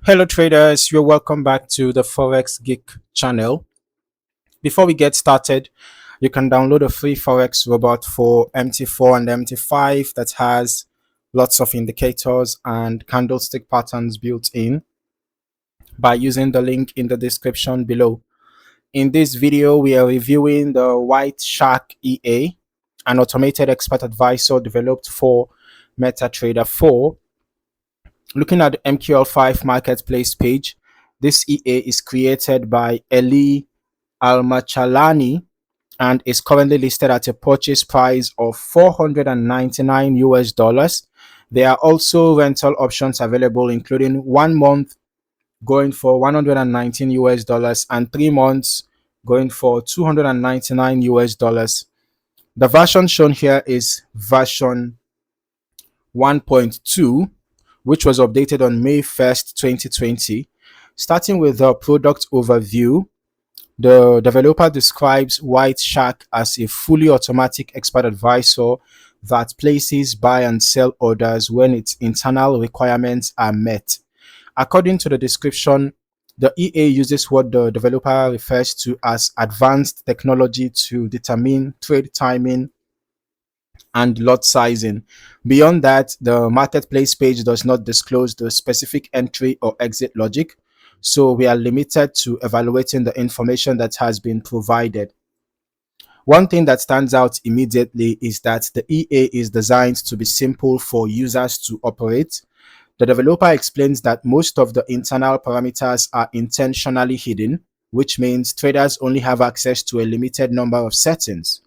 Hello traders, you're welcome back to the Forex Geek channel. Before we get started, you can download a free Forex robot for MT4 and MT5 that has lots of indicators and candlestick patterns built in by using the link in the description below. In this video, we are reviewing the White Shark EA, an automated expert advisor developed for MetaTrader 4. Looking at the MQL5 Marketplace page, this EA is created by Eli Almachalani and is currently listed at a purchase price of 499 US dollars. There are also rental options available, including 1 month going for 119 US dollars and 3 months going for 299 US dollars. The version shown here is version 1.2, which was updated on May 1st, 2020. Starting with the product overview, the developer describes White Shark as a fully automatic expert advisor that places buy and sell orders when its internal requirements are met. According to the description, the EA uses what the developer refers to as advanced technology to determine trade timing and lot sizing. Beyond that, the marketplace page does not disclose the specific entry or exit logic, so we are limited to evaluating the information that has been provided. One thing that stands out immediately is that the EA is designed to be simple for users to operate. The developer explains that most of the internal parameters are intentionally hidden, which means traders only have access to a limited number of settings.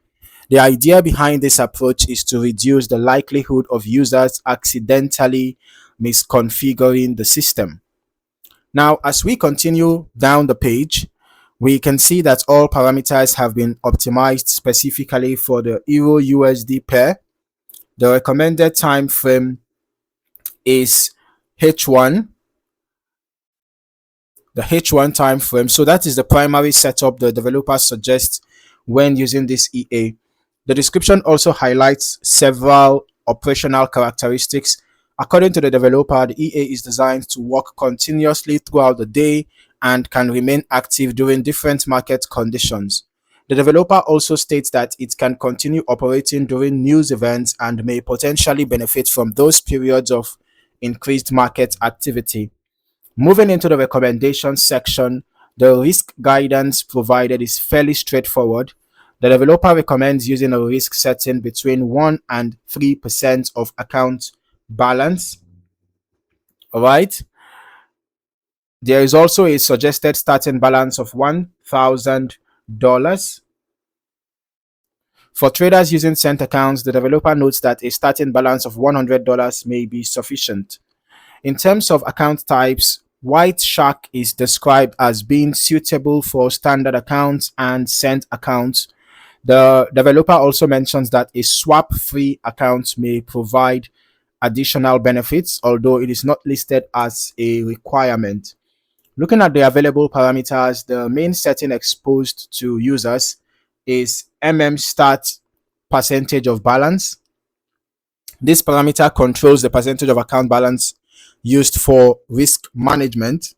The idea behind this approach is to reduce the likelihood of users accidentally misconfiguring the system. Now, as we continue down the page, we can see that all parameters have been optimized specifically for the EURUSD pair. The recommended time frame is H1, the H1 time frame. So that is the primary setup the developer suggests when using this EA. The description also highlights several operational characteristics. According to the developer, the EA is designed to work continuously throughout the day and can remain active during different market conditions. The developer also states that it can continue operating during news events and may potentially benefit from those periods of increased market activity. Moving into the recommendations section, the risk guidance provided is fairly straightforward. The developer recommends using a risk setting between 1 and 3% of account balance. All right. There is also a suggested starting balance of $1,000. For traders using cent accounts, the developer notes that a starting balance of $100 may be sufficient. In terms of account types, White Shark is described as being suitable for standard accounts and cent accounts. The developer also mentions that a swap-free account may provide additional benefits, although it is not listed as a requirement. Looking at the available parameters, the main setting exposed to users is start percentage of balance. This parameter controls the percentage of account balance used for risk management.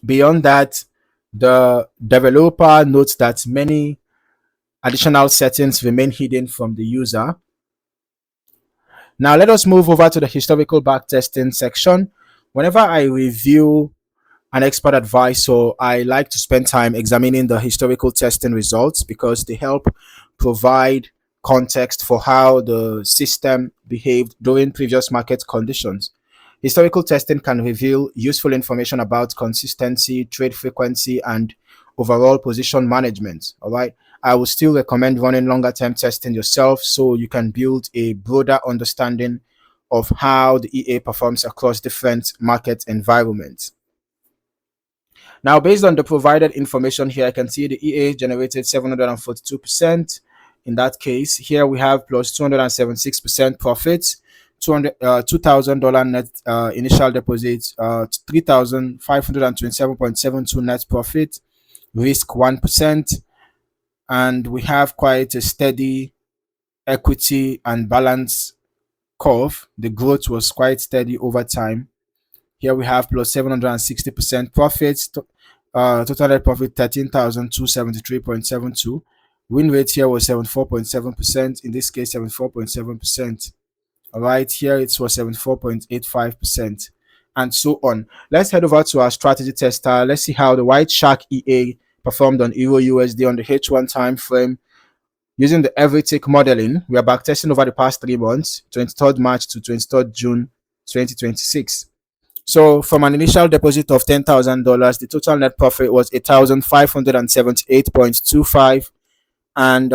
Beyond that, the developer notes that many additional settings remain hidden from the user. Now let us move over to the historical backtesting section. Whenever I review an expert advisor, I like to spend time examining the historical testing results because they help provide context for how the system behaved during previous market conditions. Historical testing can reveal useful information about consistency, trade frequency, and overall position management. All right. I would still recommend running longer term testing yourself so you can build a broader understanding of how the EA performs across different market environments. Now, based on the provided information here, I can see the EA generated 742%. In that case, here we have plus 276% profits, $2,000 net initial deposit, 3,527.72 net profit, risk 1%, and we have quite a steady equity and balance curve. The growth was quite steady over time. Here we have plus 760% profits. Total net profit 13,273.72. Win rate here was 74.7%. In this case, 74.7%. All right, here it was 74.85%, and so on. Let's head over to our strategy tester. Let's see how the White Shark EA performed on Euro USD on the H1 time frame using the every tick modeling. We are backtesting over the past 3 months, 23rd March to 23rd June 2026. So from an initial deposit of $10,000, the total net profit was 8,578.25, and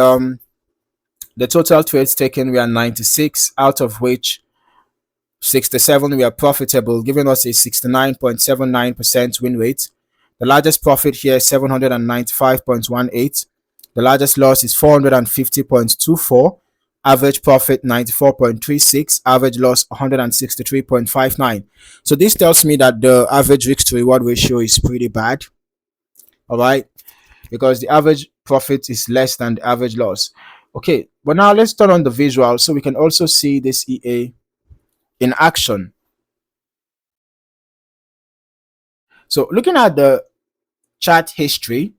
the total trades taken were 96, out of which 67 were profitable, giving us a 69.79% win rate. The largest profit here is 795.18. The largest loss is 450.24. Average profit 94.36. Average loss 163.59. So this tells me that the average risk to reward ratio is pretty bad. All right, because the average profit is less than the average loss. Okay, but now let's turn on the visual so we can also see this EA in action. So looking at the chart history,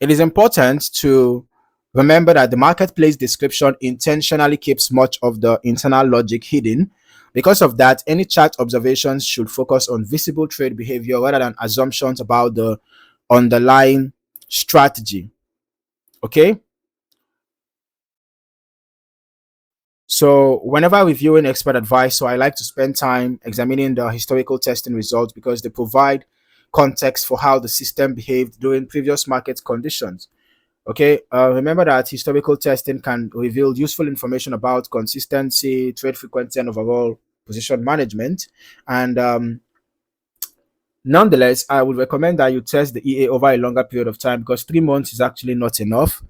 it is important to remember that the marketplace description intentionally keeps much of the internal logic hidden. Because of that, any chart observations should focus on visible trade behavior rather than assumptions about the underlying strategy. Okay, so whenever reviewing expert advice, so I like to spend time examining the historical testing results because they provide context for how the system behaved during previous market conditions. Okay, remember that historical testing can reveal useful information about consistency, trade frequency, and overall position management. And nonetheless, I would recommend that you test the EA over a longer period of time because 3 months is actually not enough.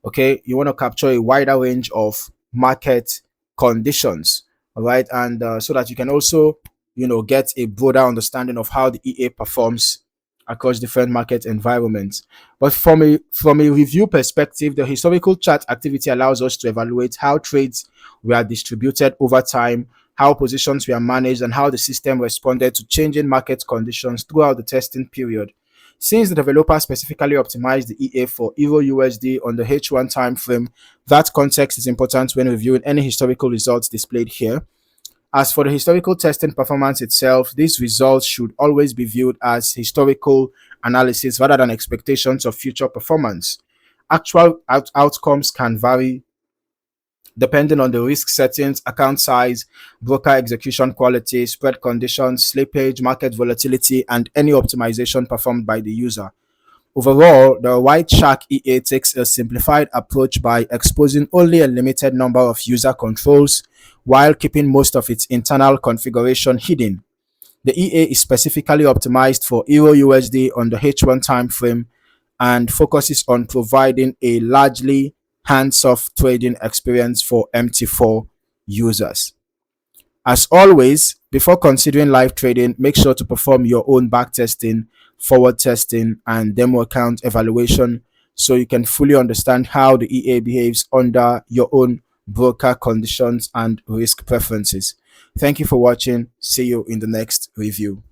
Okay, you want to capture a wider range of market conditions. All right, and so that you can also get a broader understanding of how the EA performs across different market environments. But from a review perspective, the historical chart activity allows us to evaluate how trades were distributed over time, how positions were managed, and how the system responded to changing market conditions throughout the testing period. Since the developer specifically optimized the EA for Euro USD on the H1 time frame, that context is important when reviewing any historical results displayed here. As for the historical testing performance itself, these results should always be viewed as historical analysis rather than expectations of future performance. Actual outcomes can vary depending on the risk settings, account size, broker execution quality, spread conditions, slippage, market volatility, and any optimization performed by the user. Overall, the White Shark EA takes a simplified approach by exposing only a limited number of user controls while keeping most of its internal configuration hidden. The EA is specifically optimized for Euro USD on the H1 time frame and focuses on providing a largely hands-off trading experience for MT4 users. As always, before considering live trading, make sure to perform your own backtesting, forward testing, and demo account evaluation so you can fully understand how the EA behaves under your own broker conditions and risk preferences. Thank you for watching. See you in the next review.